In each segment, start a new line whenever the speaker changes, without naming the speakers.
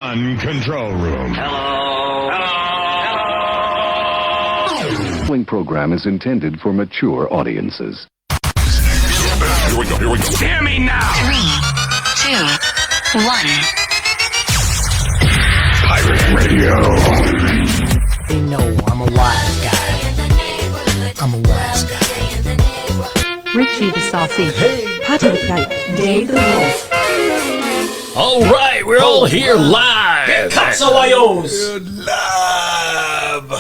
Control room.
Hello.
The following program is intended for mature audiences.
Here we go.
Hear me now.
3, 2, 1.
Pirate Radio.
They know I'm a wise guy. I'm a wise guy.
Richie the Saucy, Patty the Plate, Dave the Wolf.
All right, we're all here live.
Catsawayos!
Live.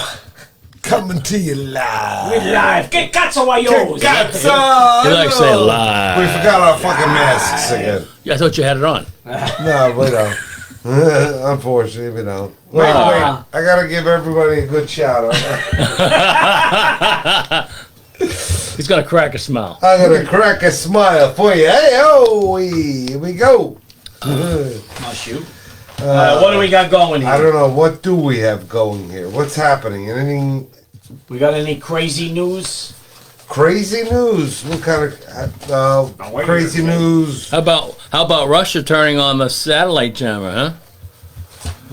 Coming to you live.
We're live. Get Catsawayos!
Gatsa!
You like saying live.
We forgot our fucking masks again.
Yeah, I thought you had it on.
No, we don't. Unfortunately, we don't. Wait. I gotta give everybody a good shout out.
He's gonna crack a smile.
I'm gonna crack a smile for you. Hey, oh, here we go.
Shoot. What do we got going here?
I don't know. What do we have going here? What's happening? Anything
We got any crazy news?
crazy news? What kind of crazy news?
How about Russia turning on the satellite jammer,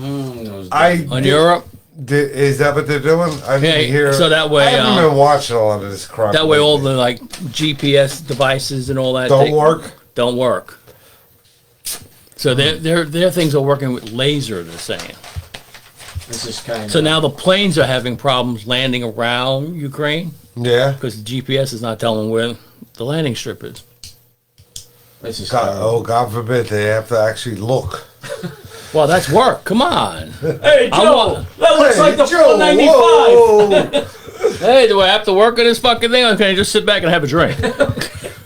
huh? On Europe?
Is that what they're doing? I didn't hear.
So that way,
I haven't been watching a lot of this crap.
that way, all the like GPS devices and all that
don't work.
Don't work. So their things are working with laser. They're saying.
This is kind
So now the planes are having problems landing around Ukraine
Yeah.
because the GPS is not telling where the landing strip is.
This is
God forbid they have to actually look.
Well, that's work. Come on.
Hey,
I
Joe!
want-
That looks like the
Joe,
495!
whoa.
Hey, do I have to work on this fucking thing, or can I just sit back and have a drink?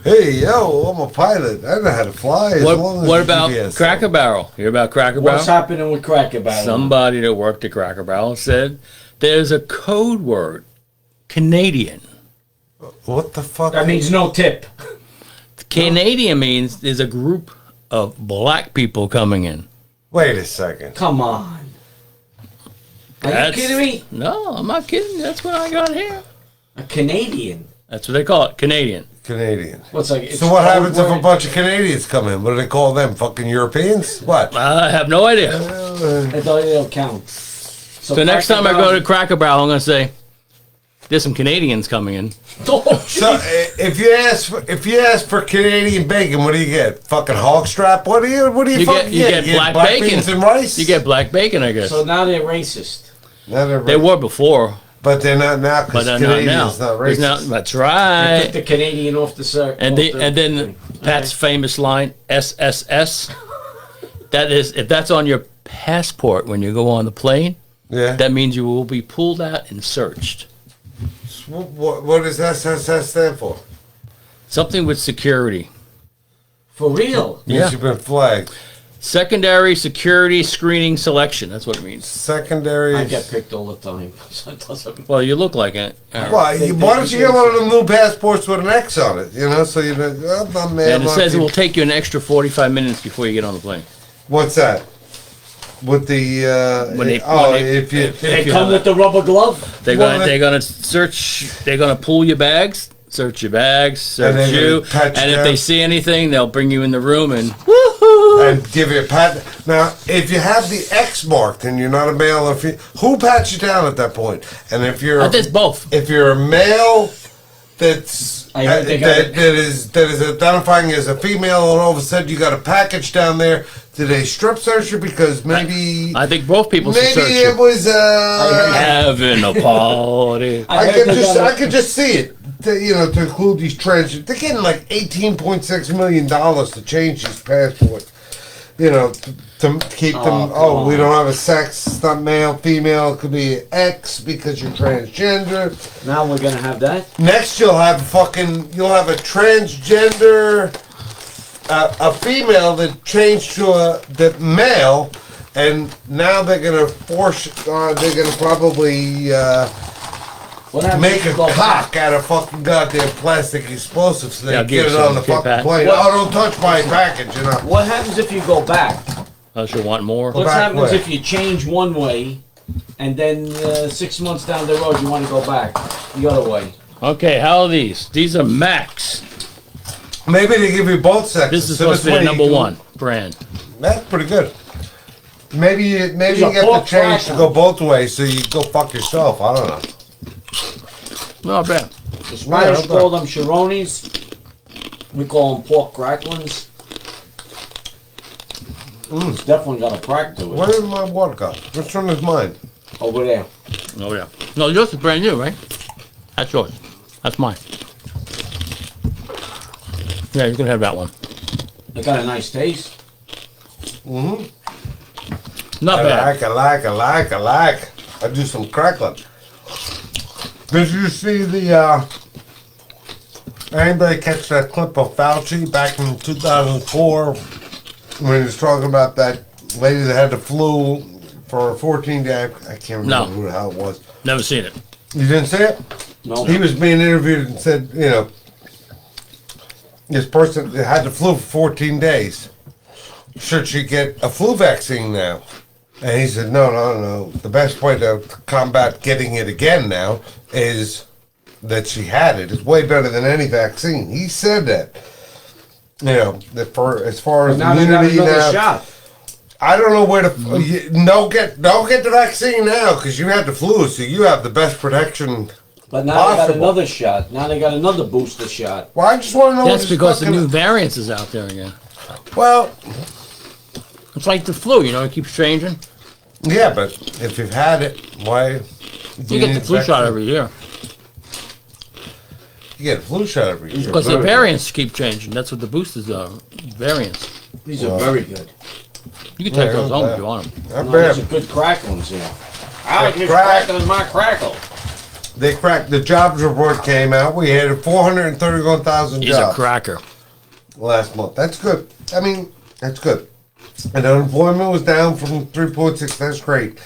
Hey, yo, I'm a pilot. I know how to fly. As long as
What
the
about
GPS
Cracker Barrel? You hear about Cracker Barrel?
What's happening with Cracker Barrel?
Somebody that worked at Cracker Barrel said there's a code word, Canadian.
What the fuck?
That means no tip.
Canadian means there's a group of black people coming in.
Wait a second.
Come on. Are you kidding me?
No, I'm not kidding. That's what I got here.
A Canadian?
That's what they call it, Canadian.
Canadian.
What's like?
So what happens if a bunch of Canadians come in? What do they call them? Fucking Europeans? What?
I have no idea.
They don't count.
So next time I go to Cracker Barrel, I'm going to say, there's some Canadians coming in.
So if you ask for Canadian bacon, what do you get? Fucking hog strap? What do you fucking get?
You get black bacon.
Beans and rice?
You get black bacon, I guess.
So now they're racist.
They were before.
But they're not now
But
because
they're not now.
Canadian's not racist.
That's
They
right.
took the Canadian off the circuit.
And then Pat's famous line, SSS. That is, if that's on your passport when you go on the plane,
Yeah.
that means you will be pulled out and searched.
What does SSS stand for?
Something with security.
For real?
Means
Yeah.
you've been flagged.
Secondary security screening selection. That's what it means.
Secondary.
I get picked all the time. So it doesn't.
Well, you look like it.
Why don't you get one of them new passports with an X on it? You know, so you know, I'm not mad.
And it says it will take you an extra 45 minutes before you get on the plane.
What's that? With the if you
They come with the rubber glove?
They're gonna search. They're gonna pull your bags, search your bags, search
then
you,
they're gonna pat you
and if
down.
they see anything, they'll bring you in the room and
and give you a pat. Now, if you have the X marked and you're not a male, or who pats you down at that point? And if you're
there's both.
If you're a male that's
I heard they
that
got
is identifying as a female, and all of a sudden you got a package down there. Did they strip search you because maybe?
I think both people should
Maybe
search
it
you.
was.
Having a party.
I could just see it. To include these trans. They're getting like $18.6 million to change these passports. To keep them. Oh, we don't have a sex. It's not male, female. It could be X because you're transgender.
Now we're going to have that?
Next, you'll have a transgender, a female that changed to the male, and now they're gonna they're gonna probably
What happens
make
if you
a
go
cock out of fucking goddamn plastic explosives so they
Yeah,
can
give
get it
some,
on the
kid,
fucking
Pat.
plane.
What?
Oh, don't touch my package,
What happens if you go back?
Unless you want more.
What
back
happens
where?
if you change one way and then 6 months down the road you want to go back the other way?
Okay, how are these? These are Max.
Maybe they give you both sexes.
This is
so
supposed to be
way
the
you
number
can-
one brand.
That's pretty good. Maybe you
These
get
are
the
pork
change to
crackling.
go both ways, so you go fuck yourself. I don't know.
Not bad.
The Spanish
Yeah,
call them chirones. We call them pork cracklings. It's definitely got a crack to it.
Where did my water go? Which one is mine?
Over there.
Oh yeah. No, yours is brand new, right? That's yours. That's mine. Yeah, you can have that one.
They got a nice taste.
Not bad.
I like. I do some crackling. Did you see the, anybody catch that clip of Fauci back in 2004 when he was talking about that lady that had the flu for 14 days? I can't remember
No.
who the hell it was.
Never seen it.
You didn't see it?
No.
He was being interviewed and said, this person had the flu for 14 days. Should she get a flu vaccine now? And he said, no. The best way to combat getting it again now is that she had it. It's way better than any vaccine. He said that. That for as far as
Now they got
immunity
another
now,
shot.
I don't know where to. Don't get the vaccine now because you had the flu, so you have the best protection.
But now they got
Possible.
another shot. Now they got another booster shot.
Well, I just want to know.
That's
what this
because the
fucking-
new variants is out there again.
Well,
It's like the flu, it keeps changing.
yeah, but if you've had it, why? do
You get the
need
flu shot
vaccine?
every year.
You get a flu shot every year.
Because the variants keep changing. That's what the boosters are. Variants.
These are very good.
You can take
Yeah,
those home
yeah.
if you want them.
Not
No,
bad.
these are good cracklings here. I like this
crack.
crackling my crackle.
They cracked. The jobs report came out. We had 431,000
He's a
jobs
cracker.
last month. That's good. I mean, that's good. And unemployment was down from 3.6. That's great.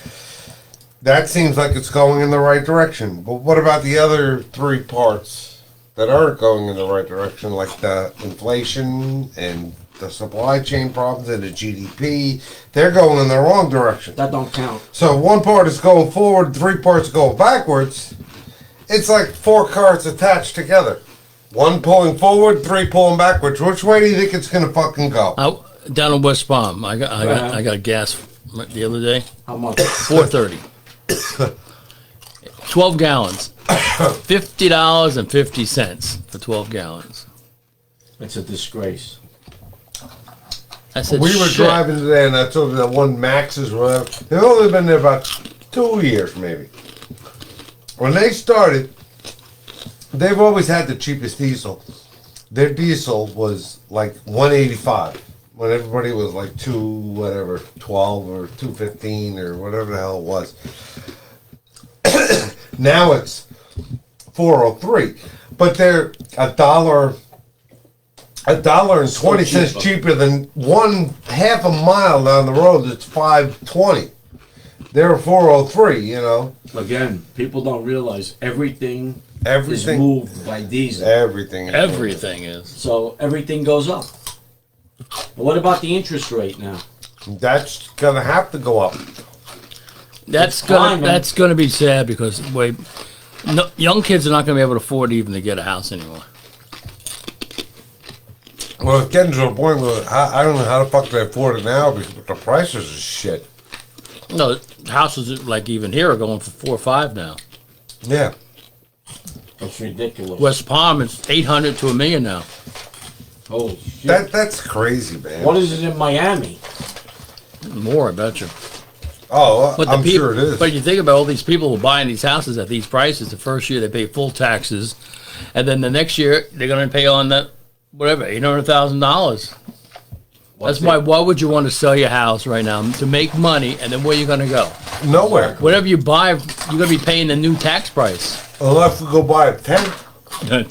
That seems like it's going in the right direction. But what about the other three parts that aren't going in the right direction, like the inflation and the supply chain problems and the GDP? They're going in the wrong direction.
That don't count.
So one part is going forward, three parts going backwards. It's like four cars attached together. One pulling forward, three pulling backwards. Which way do you think it's gonna fucking go?
Down in West Palm, I got gas the other day.
How much?
$4.30. 12 gallons. $50.50 for 12 gallons.
It's a disgrace.
I said,
We were
shit.
driving today, and I told you that one Max's or whatever. They've only been there about 2 years, maybe. When they started, they've always had the cheapest diesel. Their diesel was like $1.85 when everybody was like 12 or 2.15 or whatever the hell it was. Now it's 4.03, but they're $1.20 cheaper than one half a mile down the road. That's $5.20. They're 4.03.
Again, people don't realize everything is
Everything,
moved by diesel.
everything,
Everything is.
So everything goes up. But what about the interest rate now?
That's gonna have to go up.
That's
climbing.
gonna be sad because young kids are not gonna be able to afford even to get a house anymore.
Well, it's getting to the point where I don't know how the fuck they afford it now because the prices are shit.
No, houses like even here are going for 4 or 5 now.
Yeah.
It's ridiculous.
West Palm is 800 to $1 million now.
Holy shit.
That's crazy, man.
What is it in Miami?
More, I bet you.
Oh,
But
I'm
people,
sure it is.
But you think about all these people who are buying these houses at these prices. The first year they pay full taxes, and then the next year they're going to pay on that whatever $800,000. That's why. Why would you want to sell your house right now to make money, and then where are you going to go?
Nowhere.
Whatever you buy, you're going to be paying the new tax price.
Unless we go buy a tent
A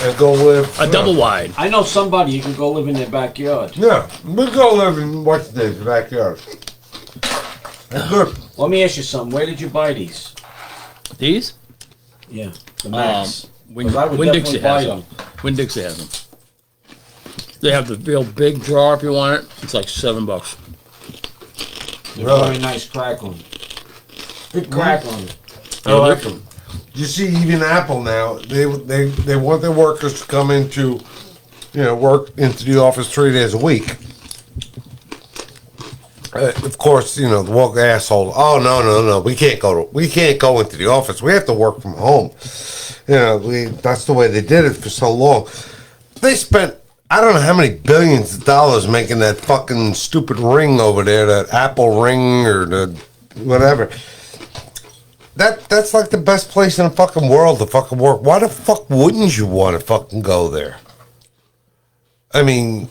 and go live.
double wide.
I know somebody you can go live in their backyard.
Yeah, we go live in what's this backyard. That's good.
Let me ask you something. Where did you buy these?
These?
Yeah, the Max.
Win
'Cause I would
Dixie
definitely buy
has them. Win Dixie has them. They have the real big jar if you want it. It's like $7.
They're
Really?
very nice crackling. Good crackling.
I like them. You see, even Apple now, they want their workers to come into, work into the office 3 days a week. Of course, the woke asshole. Oh no, we can't go into the office. We have to work from home. That's the way they did it for so long. They spent I don't know how many billions of dollars making that fucking stupid ring over there, that Apple ring or the whatever. That's like the best place in the fucking world to fucking work. Why the fuck wouldn't you want to fucking go there? I mean,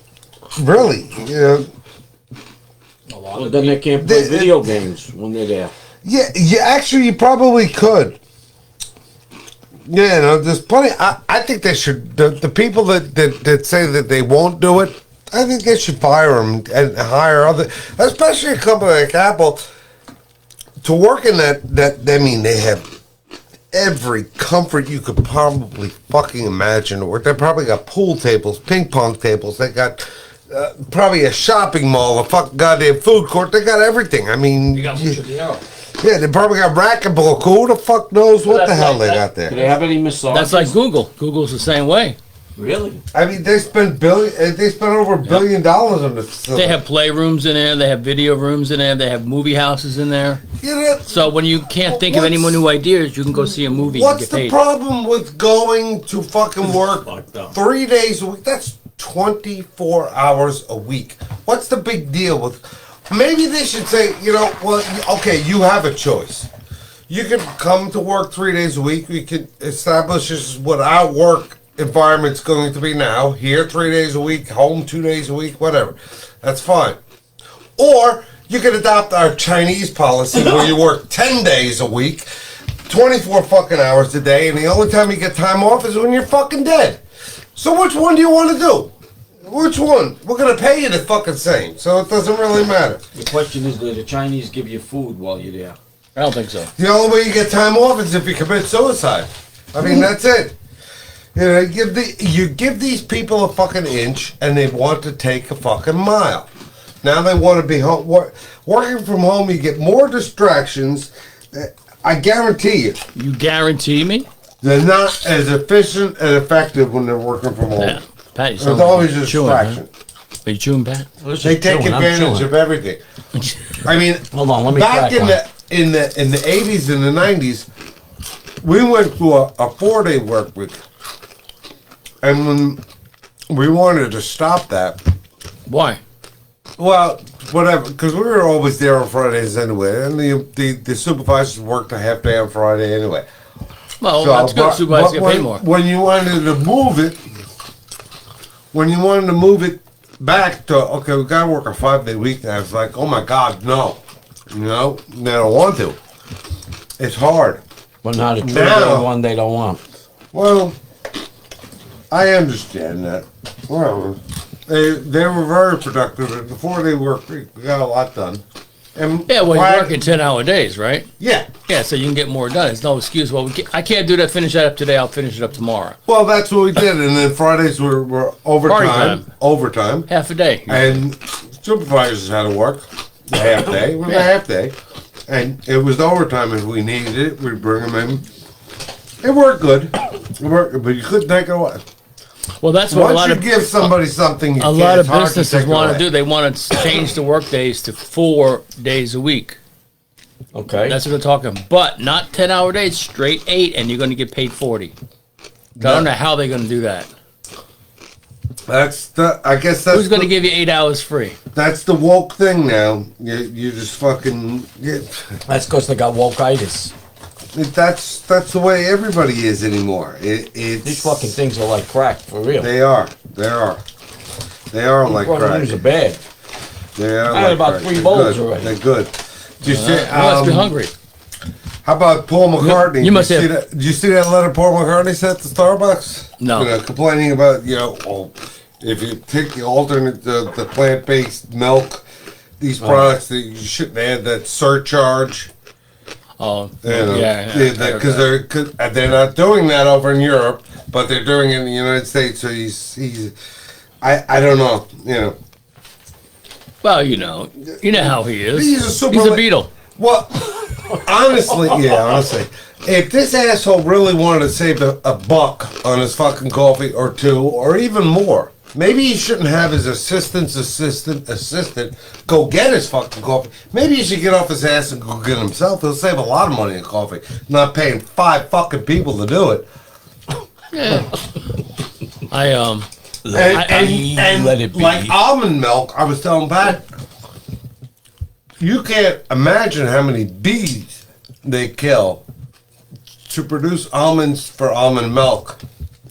really,
Well, then they can't play video games when they're there.
Yeah, actually, you probably could. Yeah, there's plenty. I think they should. The people that say that they won't do it, I think they should fire them and hire other, especially a company like Apple, to work in that. I mean, they have every comfort you could probably fucking imagine. Or they probably got pool tables, ping pong tables. They got probably a shopping mall, a fucking goddamn food court. They got everything. I mean,
You got mucho dinero.
yeah, they probably got racquetball. Who the fuck knows what the hell they got there?
Do they have any massages?
That's like Google. Google's the same way.
Really?
I mean, they spent over $1 billion on this.
They have playrooms in there. They have video rooms in there. They have movie houses in there. So when you can't think of any more new ideas, you can go see a movie and
What's
get
the
paid.
problem with going to fucking work 3 days a week? That's 24 hours a week. What's the big deal with? Maybe they should say, okay, you have a choice. You can come to work 3 days a week. We can establish this is what our work environment's going to be now. Here 3 days a week, home 2 days a week, whatever. That's fine. Or you can adopt our Chinese policy where you work 10 days a week, 24 fucking hours a day, and the only time you get time off is when you're fucking dead. So which one do you want to do? Which one? We're going to pay you the fucking same, so it doesn't really matter.
The question is, do the Chinese give you food while you're there?
I don't think so.
The only way you get time off is if you commit suicide. I mean, that's it. You give these people a fucking inch, and they want to take a fucking mile. Now they want to be home. Working from home, you get more distractions. I guarantee you.
You guarantee me?
They're not as efficient and effective when they're working from home.
Yeah. Pat,
There's always a distraction.
Are you chewing, Pat?
They take advantage of everything. I mean,
Hold on, let me
back
crack
in the 80s and the 90s, we went through a 4-day work week, and when we wanted to stop that,
Why?
well, whatever, because we were always there on Fridays anyway, and the supervisors worked a half day on Friday anyway.
Well,
So,
that's good.
but-
Supervisors
but
get paid
when-
more.
When you wanted to move it back to, okay, we gotta work a 5-day week, and I was like, oh my God, no. They don't want to. It's hard.
But not a
2-day
one they don't want.
Well, I understand that. Well, they were very productive. At the 4-day work week, we got a lot done. And
Yeah, well,
why-
you're working 10-hour days, right?
Yeah.
Yeah, so you can get more done. It's no excuse. Well, I can't do that. Finish that up today. I'll finish it up tomorrow.
Well, that's what we did, and then Fridays were overtime. Overtime.
Half a day.
And supervisors had to work a half day. It was a half day. And it was overtime if we needed it. We'd bring them in. It worked good. It worked good, but you couldn't take it away.
Well, that's what a
Once
lot
you
of
give somebody something, you
a
can't,
lot of
it's hard
businesses
take it
want to
away.
do. They want to change the work days to 4 days a week.
Okay.
That's what they're talking. But not 10-hour days, straight 8, and you're going to get paid 40. I don't know how they're going to do that.
I guess that's
Who's going to give you 8 hours free?
That's the woke thing now. You just fucking.
That's because they got wokeitis.
That's the way everybody is anymore. It's
These fucking things are like crack, for real.
They are. Like crack.
These are bad.
They are.
I had
like
about
crack.
3
They're
bowls
good.
already.
They're good. Did you see?
You must be hungry.
How about Paul McCartney?
You must
Did you
have-
see that? Did you see that letter Paul McCartney sent to Starbucks?
No.
Complaining about if you take the alternate the plant-based milk, these products that you shouldn't add that surcharge.
Oh,
Yeah,
yeah.
because they're not doing that over in Europe, but they're doing it in the United States. So he's I don't know,
Well, you know how he is.
He's a super.
He's a beetle.
Well, honestly, if this asshole really wanted to save a buck on his fucking coffee or 2 or even more, Maybe he shouldn't have his assistant go get his fucking coffee. Maybe he should get off his ass and go get it himself. He'll save a lot of money in coffee, not paying 5 fucking people to do it.
Yeah.
And
let it be.
like almond milk, I was telling Pat, you can't imagine how many bees they kill to produce almonds for almond milk.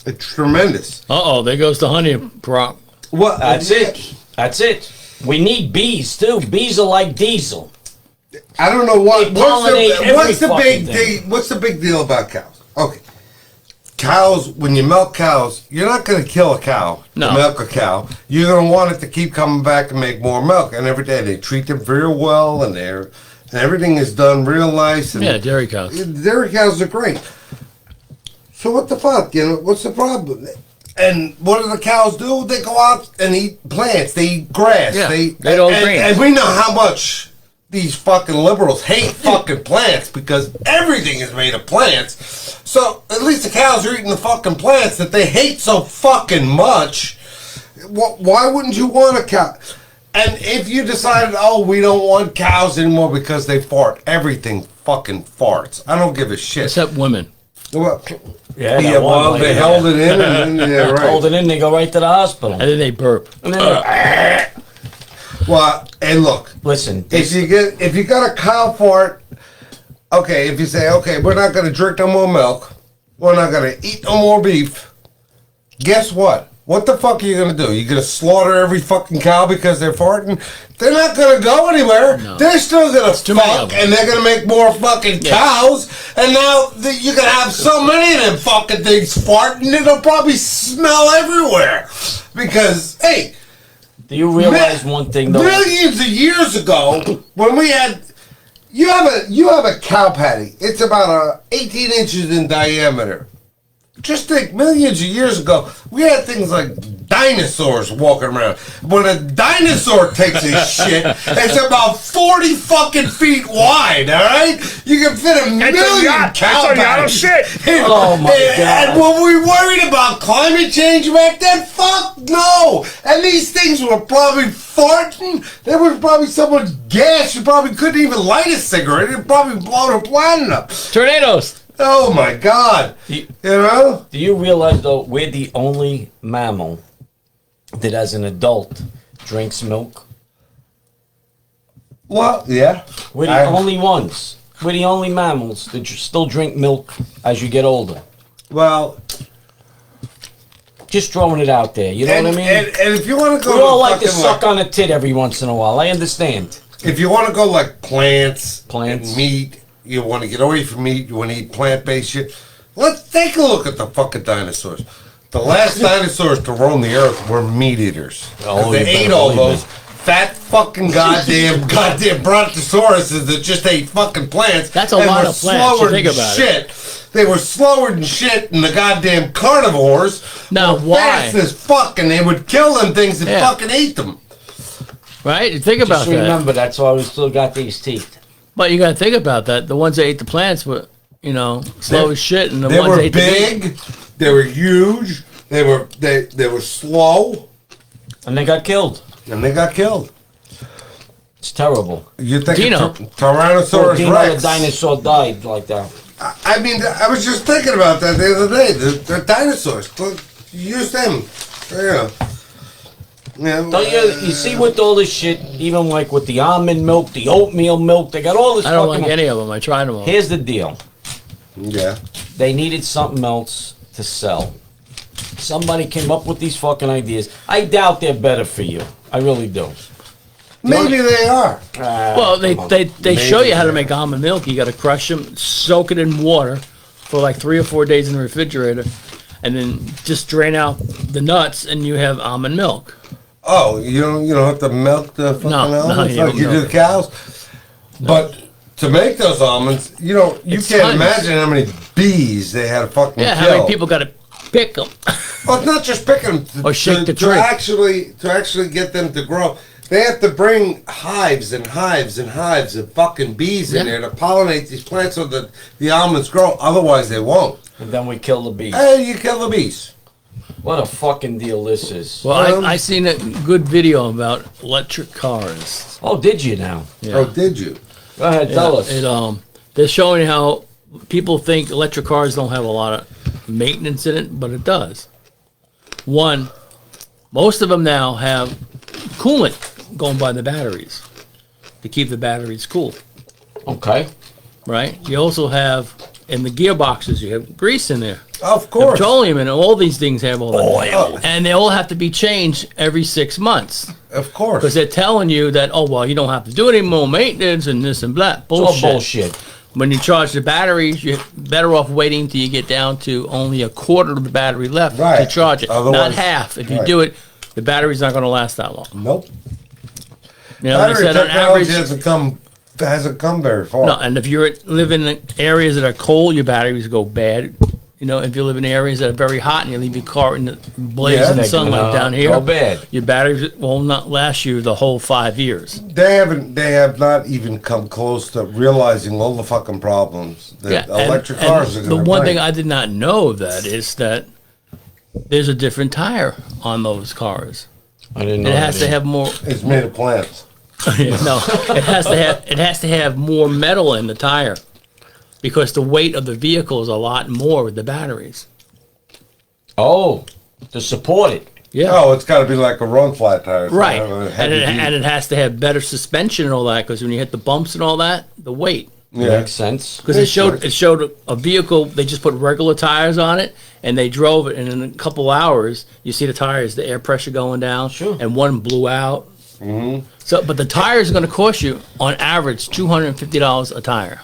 It's tremendous.
There goes the honey crop.
Well,
That's it. That's it. We need bees too. Bees are like diesel.
I don't know what.
They pollinate
What's the
every
big
fucking thing.
What's the big deal about cows? Okay, cows. When you milk cows, you're not going to kill a cow.
No.
To milk a cow. You're going to want it to keep coming back and make more milk. And every day they treat them very well, and everything is done real nice. And
Yeah, dairy cows.
Dairy cows are great. So what the fuck? You know, what's the problem? And what do the cows do? They go out and eat plants. They eat grass.
Yeah,
they
all
and,
greens.
and we know how much these fucking liberals hate fucking plants because everything is made of plants. So at least the cows are eating the fucking plants that they hate so fucking much. Why wouldn't you want a cow? And if you decided, we don't want cows anymore because they fart, everything fucking farts. I don't give a shit.
Except women.
Well,
Yeah,
yeah, well, they held it in, and then, yeah, right.
Hold it in, they go right to the hospital.
And then they burp.
And then
Well, and look,
listen,
if you got a cow fart, okay, if you say, okay, we're not going to drink no more milk, we're not going to eat no more beef, guess what? What the fuck are you going to do? You going to slaughter every fucking cow because they're farting? They're not going to go anywhere.
No.
They're still going to
too many of
fuck,
them.
and they're going to make more fucking cows. And now you're going to have so many of them fucking things farting, it'll probably smell everywhere. Because, hey,
do you realize one thing though?
millions of years ago, when we had, you have a cow patty. It's about 18 inches in diameter. Just think, millions of years ago, we had things like dinosaurs walking around. When a dinosaur takes his shit, it's about 40 fucking feet wide, all right? You can fit a million cow patties.
shit.
Oh, my God.
And were we worried about climate change back then? Fuck no. And these things were probably farting. There was probably so much gas, you probably couldn't even light a cigarette. It'd probably blow the planet up.
Tornadoes.
Oh my God! You know?
Do you realize though we're the only mammal that, as an adult, drinks milk?
Well, yeah.
We're the only ones. We're the only mammals that still drink milk as you get older.
Well,
just throwing it out there. You know what I mean?
And if you want to go,
We all like to suck on a tit every once in a while. I understand.
If you want to go like plants,
Plants.
and meat, you want to get away from meat. You want to eat plant-based shit. Let's take a look at the fucking dinosaurs. The last dinosaurs to roam the earth were meat eaters.
Oh,
They
you better
ate all
believe
those fat fucking goddamn brontosauruses that just ate fucking plants.
That's a
and
lot
were
of plants,
slower
you think
than
about it.
shit. They were slower than shit than the goddamn carnivores.
Now,
were
why?
Fast as fuck, and they would kill them things and
Yeah.
fucking ate them.
Right? Think about
Just
that.
remember, that's why we still got these teeth.
But you got to think about that. The ones that ate the plants were, slow as shit, and the
They
ones
were
that ate the
big. They were huge. They were slow,
And they got killed.
and they got killed.
It's terrible.
You think
Dino.
Tyrannosaurus
Dino the
Rex?
dinosaur died like that.
I mean, I was just thinking about that the other day. The dinosaurs. Use them. Yeah. Yeah.
Don't you see with all this shit, even like with the almond milk, the oatmeal milk, they got all this
I don't
fucking...
like any of them. I tried them all.
Here's the deal.
Yeah.
They needed something else to sell. Somebody came up with these fucking ideas. I doubt they're better for you. I really do.
Maybe they are.
Well, they show you how to make almond milk. You got to crush them, soak it in water for like 3 or 4 days in the refrigerator, and then just drain out the nuts, and you have almond milk.
Oh, you don't have to milk the fucking almonds
you
like
don't
you do
milk
the cows. But to make those almonds, you
It's
can't
tons.
imagine how many bees they had to fucking
Yeah,
kill.
how many people got to pick them?
Well, it's not just picking them.
Or shake the
to
tree.
actually get them to grow. They have to bring hives and hives and hives of fucking bees in
Yeah.
there to pollinate these plants so that the almonds grow. Otherwise, they won't.
And then we kill the bees.
Hey, you kill the bees.
What a fucking deal this is.
Well, I seen a good video about electric cars.
Oh, did you now?
Yeah.
Oh, did you?
Go ahead, tell us.
They're showing how people think electric cars don't have a lot of maintenance in it, but it does. One, most of them now have coolant going by the batteries to keep the batteries cool,
Okay.
right? You also have, in the gearboxes, you have grease in there.
Of course.
Petroleum, and all these things have all that. Oil. And they all have to be changed every 6 months.
Of course.
Because they're telling you that, oh, well, you don't have to do any more maintenance and this and that. Bullshit.
It's all bullshit.
When you charge the batteries, you're better off waiting till you get down to only a quarter of the battery left to
Right.
charge it. Not
Otherwise-
half. If you
right.
do it, the battery's not going to last that long.
Nope.
You know, they
Battery
said on
technology
average.
hasn't come very far.
No, and if you're living in areas that are cold, your batteries go bad. You know, if you live in areas that are very hot and you leave your car in the blazing
Yeah,
sunlight down here,
go bad.
your batteries will not last you the whole 5 years.
They have not even come close to realizing all the fucking problems that
and-
electric
and
cars are
the
going to
one
bring.
thing I did not know of that is that there's a different tire on those cars.
I didn't know.
It has to have more.
It's made of plants.
No, it has to have more metal in the tire because the weight of the vehicle is a lot more with the batteries.
Oh, to support it.
Yeah.
Oh, it's got to be like a run flat tire. so
Right,
have a
and
heavy duty-
it has to have better suspension and all that because when you hit the bumps and all that, the weight.
yeah.
Makes sense.
Because it showed a vehicle. They just put regular tires on it and they drove it, and in a couple hours, you see the tires, the air pressure going down.
Sure.
And one blew out. Mm-hmm. So, but the tire is going to cost you on average $250 a tire.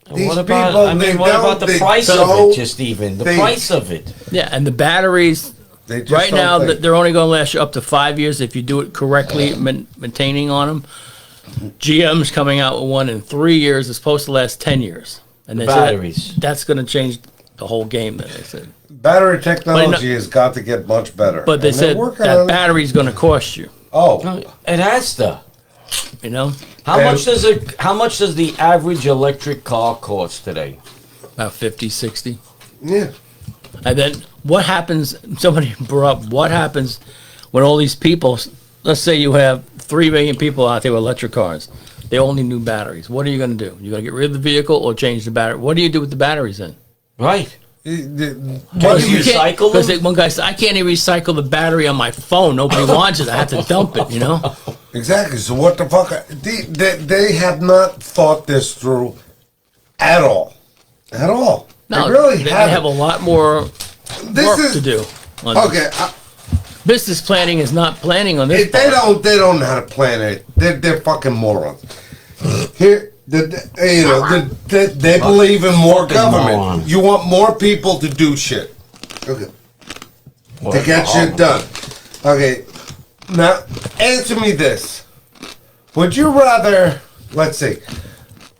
And
These
what about?
people,
I
they
mean, what
don't-
about the
they
price of
don't-
it? Just even the
they-
price of it.
Yeah, and the batteries.
They just
Right
don't
now,
think.
they're only going to last you up to 5 years if you do it correctly, maintaining on them. GM's coming out with one in 3 years. It's supposed to last 10 years. And they said
Batteries.
that's going to change the whole game. Then they said,
Battery technology
But
has got to get much better.
but they
And they're
said
working
that
on it.
battery's going to cost you.
Oh,
It has to.
You know,
How
And-
much does it? How much does the average electric car cost today?
about 50, 60.
yeah.
And then what happens? Somebody brought up what happens when all these people. Let's say you have 3 million people out there with electric cars. They all need new batteries. What are you going to do? You going to get rid of the vehicle or change the battery? What do you do with the batteries then?
Right.
Can
Can you recycle them?
Because one guy said, I can't even recycle the battery on my phone. Nobody wants it. I have to dump it, you know?
Exactly. So what the fuck? They have not thought this through at all. At all.
No,
they really
they
haven't.
have a lot more
This
work
is
to do. on this.
okay.
Business planning is not planning on this.
If they don't know how to plan it. They're fucking morons. Here, they believe in more
Fucking
government.
moron.
You want more people to do shit. Okay. To get shit done. Okay. Now, answer me this. Would you rather, let's see,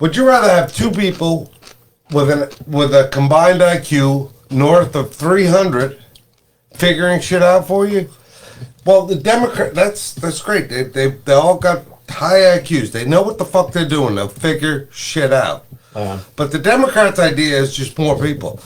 would you rather have 2 people with a combined IQ north of 300 figuring shit out for you? Well, the Democrat, that's great. They all got high IQs. They know what the fuck they're doing. They'll figure shit out. But the Democrats' idea is just more people.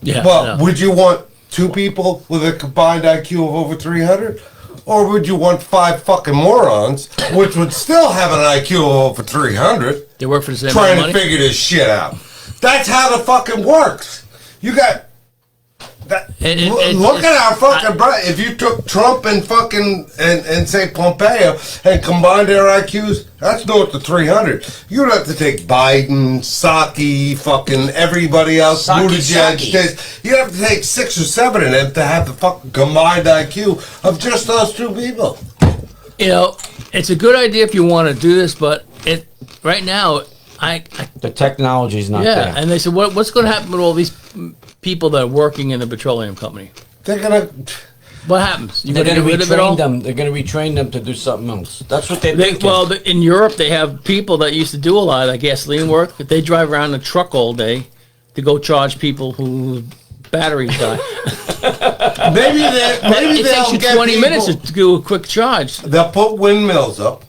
Yeah,
Well,
no.
would you want 2 people with a combined IQ of over 300? Or would you want 5 fucking morons, which would still have an IQ of over 300,
They work for the same
trying
amount
to
of money?
figure this shit out? That's how the fucking works. You got... That, look at our fucking... if you took Trump and fucking... And say Pompeo and combined their IQs, that's north of 300. You'd have to take Biden, Psaki, fucking everybody else,
Psaki.
Buttigieg. You'd have to take 6 or 7 of them to have the fucking combined IQ of just those 2 people.
You know, it's a good idea if you want to do this, but right now, I
The technology's not
yeah.
there.
And they said, what's going to happen with all these people that are working in the petroleum company?
They're gonna...
What happens? You
They're
going to
going
get
to
rid of it all?
retrain them. They're going to retrain them to do something else. That's what they're
They,
thinking.
well, in Europe, they have people that used to do a lot of that gasoline work. They drive around in a truck all day to go charge people whose batteries die.
Maybe
It
they'll
takes you
get
20
people-
minutes to do a quick charge.
They'll put windmills up,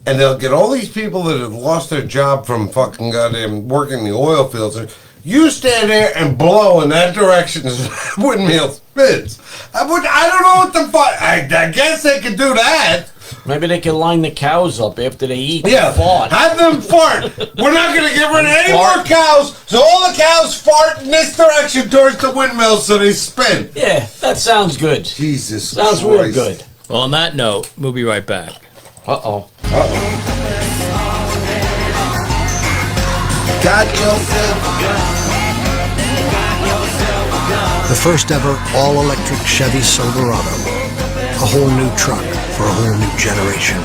and they'll get all these people that have lost their job from fucking goddamn working the oil fields. You stand there and blow in that direction as windmill spins. I don't know what the fuck. I guess they could do that.
Maybe they can line the cows up after they eat.
Yeah,
Fart.
have them fart. We're not going to get rid of any more cows, so all the cows fart in this direction towards the windmill so they spin.
Yeah, that sounds good.
Jesus
Sounds
Christ.
real good.
Well, on that note, we'll be right back.
Uh-oh.
Got yourself a gun. The first ever all-electric Chevy Silverado. A whole new truck for a whole new generation.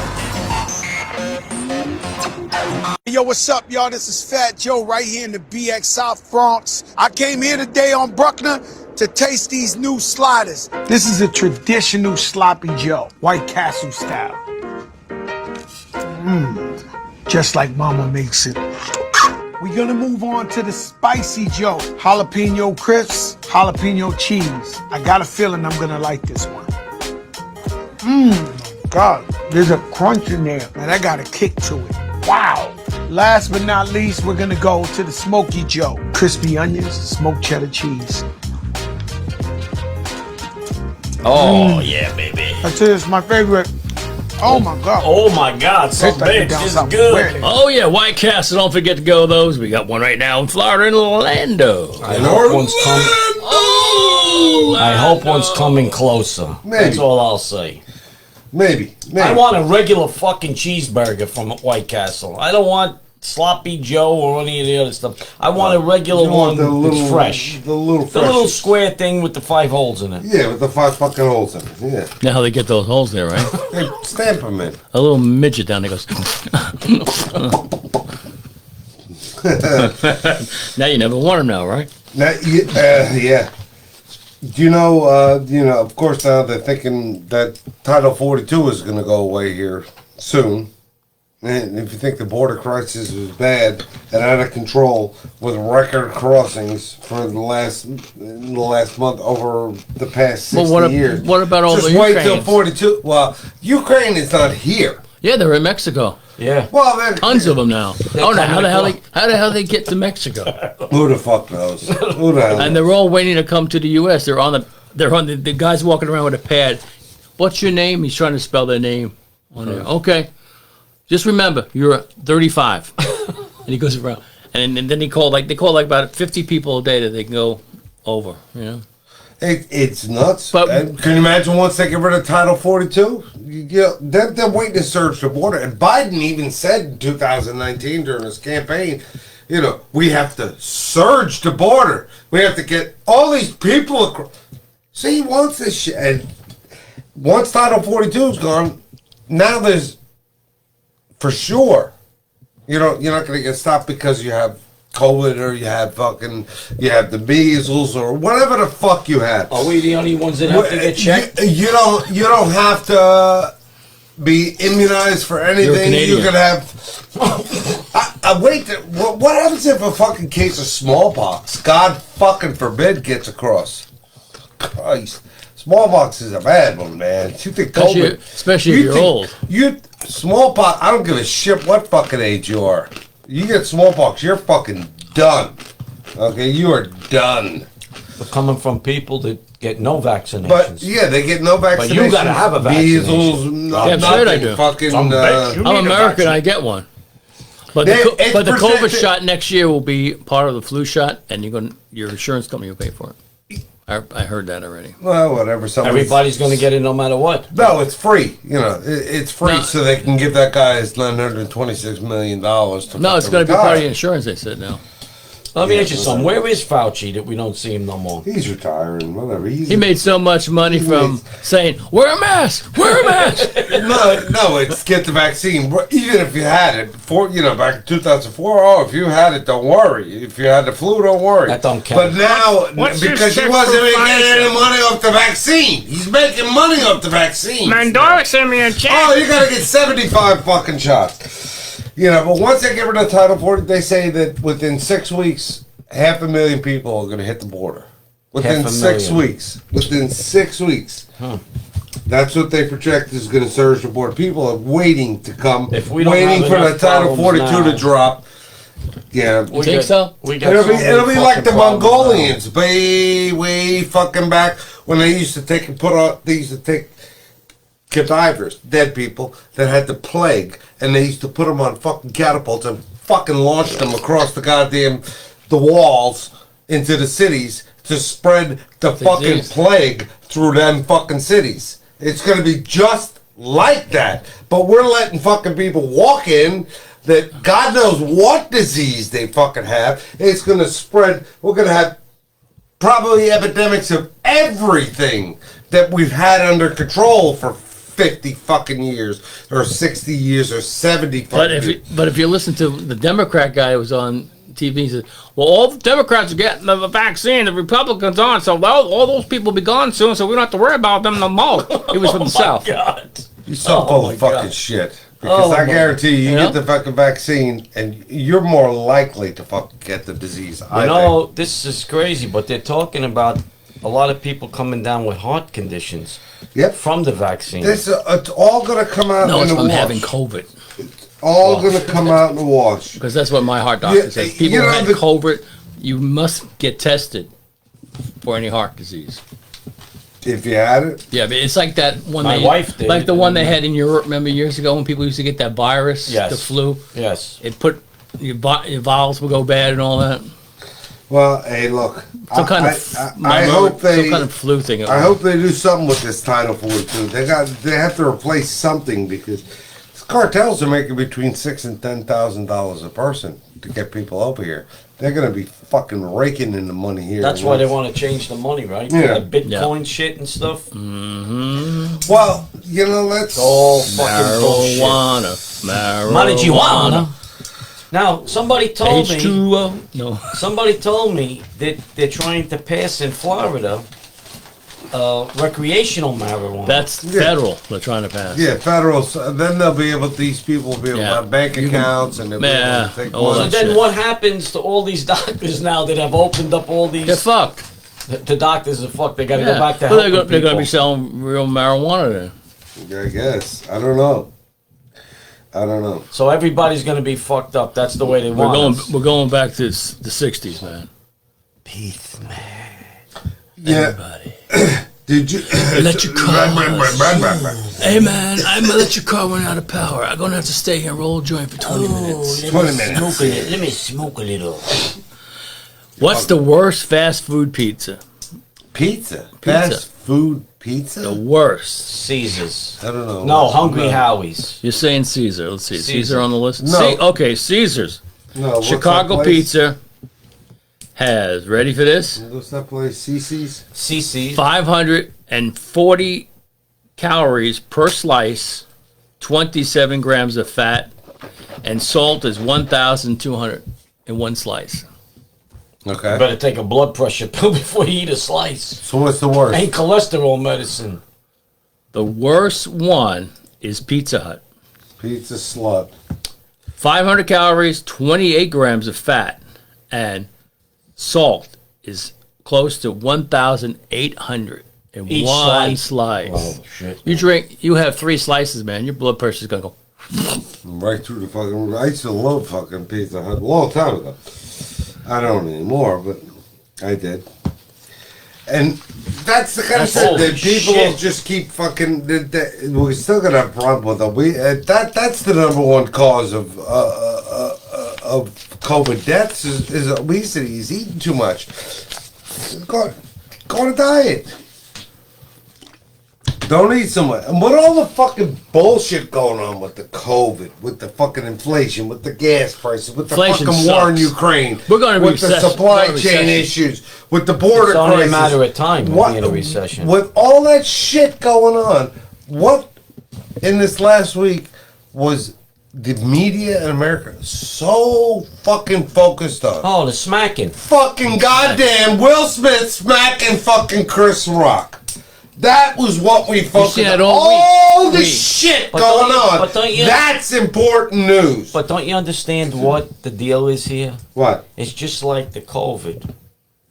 Yo, what's up, y'all? This is Fat Joe right here in the BX South Bronx. I came here today on Bruckner to taste these new sliders. This is a traditional Sloppy Joe, White Castle style. Just like Mama makes it. We're gonna move on to the Spicy Joe, jalapeno crisps, jalapeno cheese. I got a feeling I'm gonna like this one. God, there's a crunch in there, and I got a kick to it. Wow. Last but not least, we're gonna go to the Smoky Joe. Crispy onions, smoked cheddar cheese.
Oh, yeah, baby.
That's it, it's my favorite. Oh my God.
Oh, my God. So
Tastes like
big.
you're down
This is
something
good.
weird.
Oh, yeah, White Castle. Don't forget to go to those. We got one right now in Florida in Orlando.
I hope one's coming.
Oh,
I hope one's coming closer.
Maybe.
That's all I'll say.
Maybe.
I want a regular fucking cheeseburger from White Castle. I don't want Sloppy Joe or any of the other stuff. I want a regular
You want
one that's fresh.
The little
The little square thing with the 5 holes in it.
Yeah, with the 5 fucking holes in it. Yeah.
Now how they get those holes there, right?
Hey, stamp them in.
A little midget down there goes. Now you never want them now, right?
Now, yeah. Do you know, of course now they're thinking that Title 42 is going to go away here soon. And if you think the border crisis was bad and out of control with record crossings for the last month over the past 60 years.
What about all
Just
the
wait
Ukrainians?
till 42. Well, Ukraine is not here.
Yeah, they're in Mexico.
Yeah.
Well, then
Tons of them now. Oh, now how the hell they get to Mexico?
who the fuck knows? Who the hell
And
knows?
they're all waiting to come to the U.S. They're on the guy's walking around with a pad. What's your name? He's trying to spell their name on there. Okay, just remember you're 35. And he goes around, and then they call like about 50 people a day that they can go over. You know,
It's nuts.
But-
Can you imagine once they get rid of Title 42? They're waiting to surge the border. And Biden even said in 2019 during his campaign, we have to surge the border. We have to get all these people across. So he wants this shit. And once Title 42 is gone, now there's, for sure, you're not going to get stopped because you have COVID or you have the measles or whatever the fuck you have.
Are we the only ones that have to get checked?
You don't have to be immunized for anything. You
Canadian.
could have. What happens if a fucking case of smallpox, God fucking forbid, gets across? Christ, smallpox is a bad one, man. You think COVID,
especially if you're old.
Smallpox. I don't give a shit what fucking age you are. You get smallpox, you're fucking done. Okay, you are done.
We're coming from people that get no vaccinations.
But yeah, they get no vaccinations.
But you gotta have a vaccination.
Measles,
Yeah, I'm sure I do.
Fucking.
I'm American. I get one. But the COVID shot next year will be part of the flu shot, and your insurance company will pay for it. I heard that already.
Well, whatever.
Everybody's going to get it no matter what.
No, it's free. It's free so they can give that guy his $926 million to
No, it's going to be part of the insurance, they said now.
Let me ask you something. Where is Fauci that we don't see him no more?
He's retiring, whatever.
He made so much money from saying, wear a mask, wear a mask.
No, it's get the vaccine. Even if you had it, back in 2004, if you had it, don't worry. If you had the flu, don't worry.
That don't count.
But now,
What's
because
your
he wasn't
check for
making
Pfizer?
any money off the vaccine. He's making money off the vaccine.
Mandora sent me a check.
Oh, you gotta get 75 fucking shots. But once they get rid of Title 40, they say that within 6 weeks, 500,000 people are gonna hit the border. Within 6 weeks. Within 6 weeks. That's what they project is gonna surge the border. People are waiting to come.
If we don't
waiting
have
for the
enough
Title 42
problems now.
to drop. Yeah.
You think so?
It'll be like the Mongolians way fucking back when they used to take cadavers, dead people that had the plague, and they used to put them on fucking catapults and fucking launch them across the walls into the cities to spread the fucking plague through them fucking cities. It's gonna be just like that, but we're letting fucking people walk in that God knows what disease they fucking have. It's gonna spread. We're gonna have probably epidemics of everything that we've had under control for 50 fucking years or 60 years or 70 fucking years.
But if you listen to the Democrat guy who was on TV, he said, well, all the Democrats are getting the vaccine, the Republicans aren't, so all those people will be gone soon, so we don't have to worry about them no more. He was from the South.
God.
You're so full of fucking shit. Because I guarantee you get the fucking vaccine and you're more likely to fucking get the disease.
You know, this is crazy, but they're talking about a lot of people coming down with heart conditions from the vaccine.
It's all going to come out
No,
in
it's
the
from
wash.
having COVID.
All going to come out in the wash.
Because that's what my heart doctor says. People who had COVID, you must get tested for any heart disease.
If you had it?
Yeah, but it's like that one
My wife did.
like the one they had in Europe, remember years ago when people used to get that virus, the flu?
Yes.
It put your vials would go bad and all that.
Well, hey, look.
Some kind of
some kind
of flu thing.
I hope they do something with this Title 42. They have to replace something because these cartels are making between $6,000 and $10,000 a person to get people over here. They're gonna be fucking raking in the money here.
That's why they want to change the money, right?
Yeah.
The Bitcoin shit and stuff.
Mm-hmm.
Well, you know, that's
all fucking bullshit. Marijuana. Now, somebody told
H2O.
me.
No.
Somebody told me that they're trying to pass in Florida recreational marijuana.
That's federal. They're trying to pass.
Yeah, federal. Then they'll be able. These people will be able to have bank accounts and they'll be able to take
So then, what happens to all these doctors now that have opened up all these?
They're fucked.
The doctors are fucked. They got to go back to
well,
helping
they're going to be
people.
selling real marijuana then.
I guess. I don't know.
So everybody's going to be fucked up. That's the way they want us.
We're going back to the 60s, man.
Peace, man.
Yeah.
Everybody.
Did you
let your car? Hey man, I'm gonna let your car run out of power. I'm gonna have to stay here and roll a joint for 20 minutes.
20 minutes.
Let me smoke a little.
What's the worst fast food pizza?
Pizza. Fast food pizza.
The worst.
Caesars.
I don't know.
No, Hungry Howie's.
You're saying Caesar. Let's see. Caesar on the list.
No.
Okay, Caesar's.
No. What's
Chicago
that place?
Pizza has, ready for this?
What's that place? CC's?
CC's.
540 calories per slice, 27 grams of fat, and salt is 1,200 in one slice.
Okay.
You better take a blood pressure pill before you eat a slice.
So what's the worst?
Ain't cholesterol medicine.
The worst one is Pizza Hut.
Pizza slut.
500 calories, 28 grams of fat, and salt is close to 1,800 in
Each
one
slice?
slice.
Oh, shit.
You have 3 slices, man. Your blood pressure's gonna go.
Right through the fucking. I used to love fucking Pizza Hut a long time ago. I don't anymore, but I did. And that's the kind of shit that people will just keep fucking. We're still gonna have a problem with it. That's the number one cause of COVID deaths is obesity. Is eating too much. Go on a diet. Don't eat so much. And with all the fucking bullshit going on with the COVID, with the fucking inflation, with the gas prices, with the
Inflation
fucking war in
sucks.
Ukraine,
We're gonna be
with the
recession.
supply
We're gonna
chain
recession.
issues, with the border
It's only
crisis.
a matter of time to be in a recession.
With all that shit going on, what in this last week was the media in America so fucking focused on?
Oh, the smacking.
Fucking goddamn Will Smith smacking fucking Chris Rock. That was what we focused
see that
on.
all
All the
week.
shit
But
going
don't
on.
you-
That's important news.
But don't you understand what the deal is here?
What?
It's just like the COVID.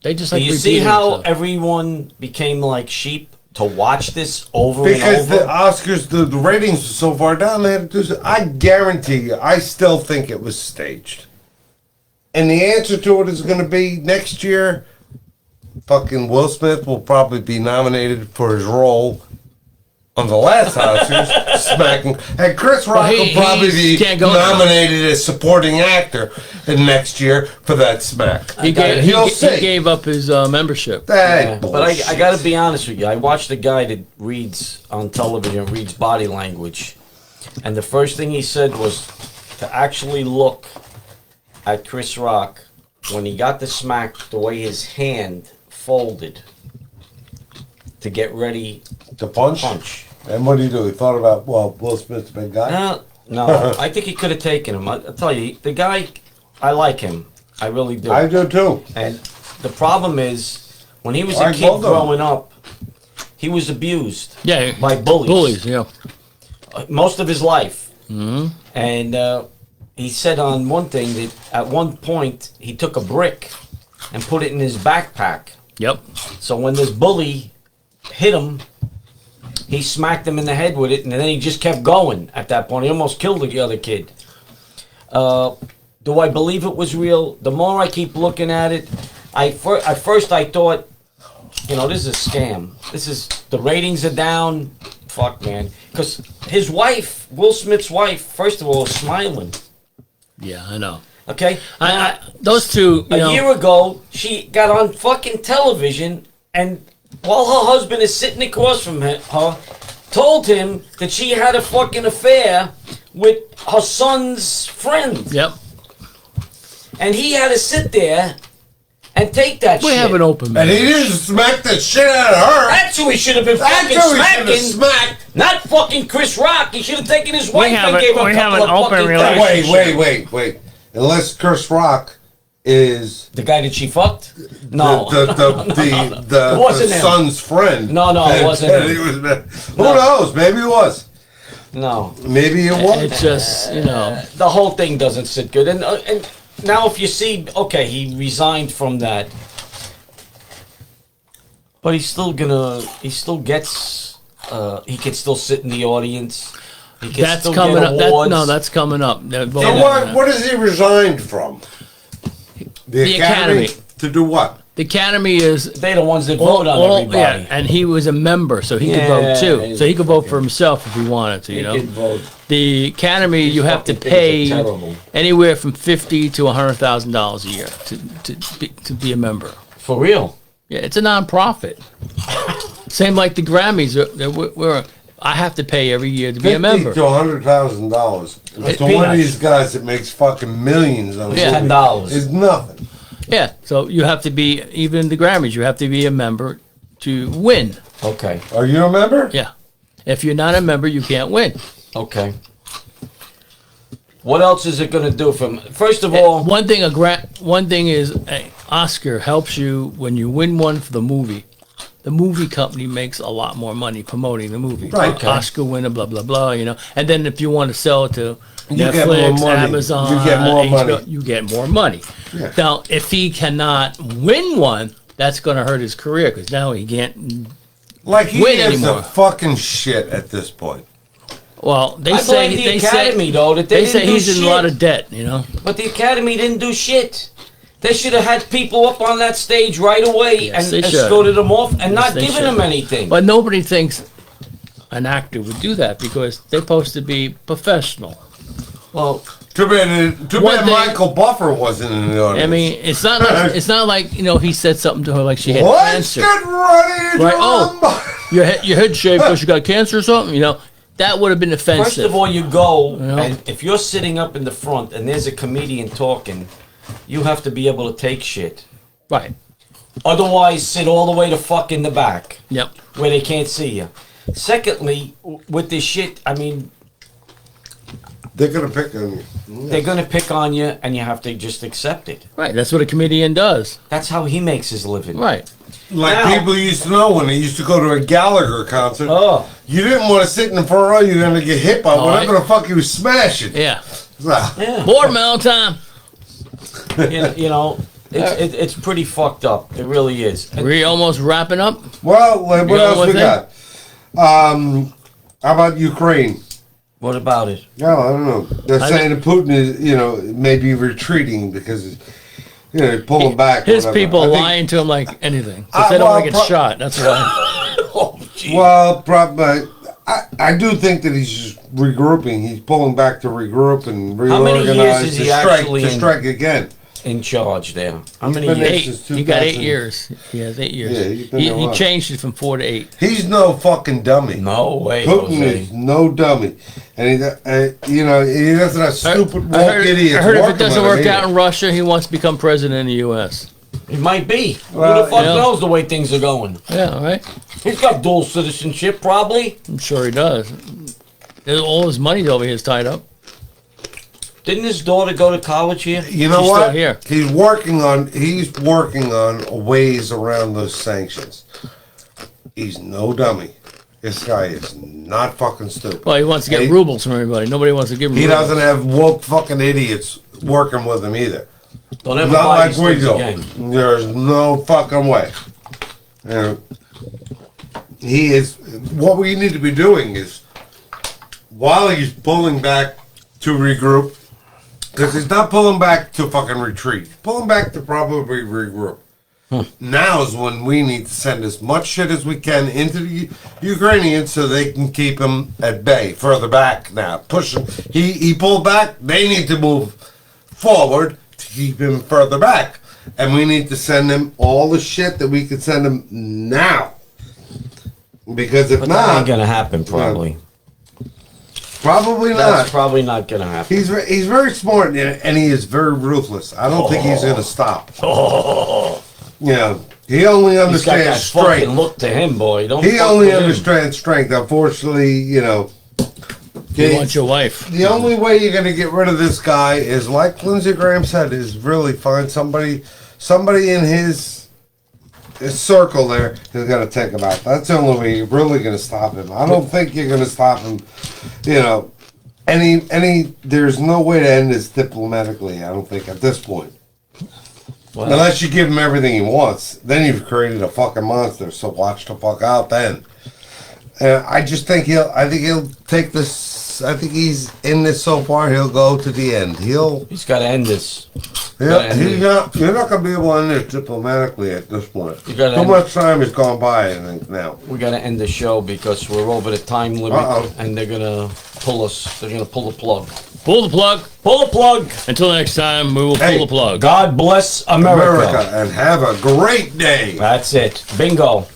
They just
Do
like
you see
repeating
how
themselves.
everyone became like sheep to watch this over
Because
and over?
the Oscars, the ratings were so far down, they had to do so. I guarantee you, I still think it was staged. And the answer to it is going to be next year, fucking Will Smith will probably be nominated for his role on the last Oscars, smacking. And Chris Rock will probably be nominated as supporting actor in next year for that smack.
He gave up his membership.
But I got to be honest with you. I watched a guy that reads on television, reads body language. And the first thing he said was to actually look at Chris Rock when he got the smack, the way his hand folded to get ready
to punch. And what did he do? He thought about, well, Will Smith's a big guy?
No, I think he could have taken him. I'll tell you, the guy, I like him. I really do.
I do too.
And the problem is, when he was a kid growing up, he was abused by bullies. Most of his life.
Mm-hmm.
And he said on one thing that at one point he took a brick and put it in his backpack.
Yep.
So when this bully hit him, he smacked him in the head with it, and then he just kept going at that point. He almost killed the other kid. Do I believe it was real? The more I keep looking at it, at first I thought, this is a scam. The ratings are down. Fuck, man. Because his wife, Will Smith's wife, first of all, is smiling.
Yeah, I know.
Okay?
Those two,
a year ago, she got on fucking television, and while her husband is sitting across from her, told him that she had a fucking affair with her son's friend.
Yep.
And he had to sit there and take that shit.
We have an open
man. And he didn't smack the shit out of her.
That's who he should have been fucking smacking. Not fucking Chris Rock. He should have taken his wife and gave her a couple of fucking things.
Wait. Unless Chris Rock is
the guy that she fucked? No.
The son's friend.
No, it wasn't him.
Who knows? Maybe it was.
No.
Maybe it was.
It's just,
the whole thing doesn't sit good. And now if you see, okay, he resigned from that. But he still gets, he can still sit in the audience. He can
that's
still
coming
get
up.
awards.
That's coming up.
So what is he resigned from? The Academy. To do what?
The Academy is...
They're the ones that vote on everybody.
Yeah, and he was a member, so he could vote too. So he could vote for himself if he wanted to,
He could vote.
The Academy, you have to pay anywhere from $50,000 to $100,000 a year to be a member.
For real?
Yeah, it's a non-profit. Same like the Grammys. I have to pay every year to be a member.
to $100,000. To one of these guys that makes fucking millions on
$10
is nothing.
Yeah, so you have to be, even the Grammys, you have to be a member to win.
Okay.
Are you a member?
Yeah. If you're not a member, you can't win.
Okay. What else is it going to do for him? First of all...
One thing is, Oscar helps you when you win one for the movie. The movie company makes a lot more money promoting the movie.
Right. Okay.
Oscar winner, blah, blah, blah, And then if you want to sell it to
you
Netflix, Amazon,
you get more
HBO,
money.
you get more money.
Yeah.
Now, if he cannot win one, that's going to hurt his career because now he can't
he
win
is
anymore.
a fucking shit at this point.
Well, they
I
say
blame the Academy, though, that they
say
didn't
he's
do
in
shit.
a lot of debt,
But the Academy didn't do shit. They should have had people up on that stage right away and escorted them off and not given them anything.
But nobody thinks an actor would do that because they're supposed to be professional.
Well,
too bad Michael Buffer wasn't in the audience.
I mean, it's not like he said something to her like she had cancer.
Let's get ready to
rumble. Your head shaved because you got cancer or something. That would have been offensive.
First of all, you go and if you're sitting up in the front and there's a comedian talking, you have to be able to take shit.
Right.
Otherwise, sit all the way to fuck in the back.
Yep.
Where they can't see you. Secondly, with this shit, I mean...
They're going to pick on you.
They're going to pick on you, and you have to just accept it.
Right. That's what a comedian does.
That's how he makes his living.
Right.
People used to know when they used to go to a Gallagher concert.
Oh.
You didn't want to sit in the front row. You're going to get hit by whatever the fuck you was smashing.
Yeah.
Yeah.
Watermelon time.
It's pretty fucked up. It really is.
We're almost wrapping up.
Well, what else we got? How about Ukraine?
What about it?
No, I don't know. They're saying that Putin is, maybe retreating because, pulling back.
His
whatever.
people
I think-
lying to him like anything. Because they don't want to get shot. That's why.
Well, probably. I do think that he's just regrouping. He's pulling back to regroup and
How many years
reorganize
is he
to strike,
actually
to strike again.
in charge there? How
He's
many
been there
years?
since
He got 8
2000.
years. He has 8 years.
Yeah, he's been there a
he
while.
changed it from 4 to 8.
He's no fucking dummy.
No way,
Putin
Jose.
is no dummy, and he doesn't have stupid woke idiots.
I heard if it
working
doesn't
with him
work out
either.
in Russia, he wants to become president of the U.S.
He might be.
Well,
Who the fuck
yeah.
knows the way things are going?
Yeah, all right.
He's got dual citizenship, probably.
I'm sure he does. All his money's over here is tied up.
Didn't his daughter go to college here?
You know
She's
what?
still here.
He's working on ways around those sanctions. He's no dummy. This guy is not fucking stupid.
Well, he wants to get
He-
rubles from everybody. Nobody wants to give him
He
rubles.
doesn't have woke fucking idiots working with him either.
Don't ever
Not
buy
like
these
we
things
do.
again.
There's no fucking way. He is. What we need to be doing is, while he's pulling back to regroup, because he's not pulling back to fucking retreat, he's pulling back to probably regroup. Now is when we need to send as much shit as we can into the Ukrainians so they can keep him at bay. Further back now, push him. He pulled back. They need to move forward to keep him further back, and we need to send him all the shit that we could send him now. Because if
But that
not,
ain't gonna happen, probably.
probably
That's
not.
probably not gonna happen.
He's very smart and he is very ruthless. I don't think he's gonna stop. Yeah, he only
He's got
understands
that
strength.
fucking look to him, boy. Don't
He
fuck
only
with him.
understands strength. Unfortunately,
You want your wife.
the only way you're going to get rid of this guy is, like Lindsey Graham said, is really find somebody in his circle there who's going to take him out. That's the only way you're really going to stop him. I don't think you're going to stop him. There's no way to end this diplomatically. I don't think at this point.
Well,
Unless you give him everything he wants, then you've created a fucking monster. So watch the fuck out then. I just think he'll take this. I think he's in this so far. He'll go to the end.
he's got to end this.
You're not gonna be able to end this diplomatically at this point.
You gotta
Too
end-
much time has gone by. I think now.
We got to end the show because we're over the time limit,
Uh-oh.
and they're gonna pull us. They're gonna pull the plug.
Pull the plug.
Pull the plug.
Until next time, we will
Hey,
pull the plug.
God bless America.
And have a great day.
That's it. Bingo.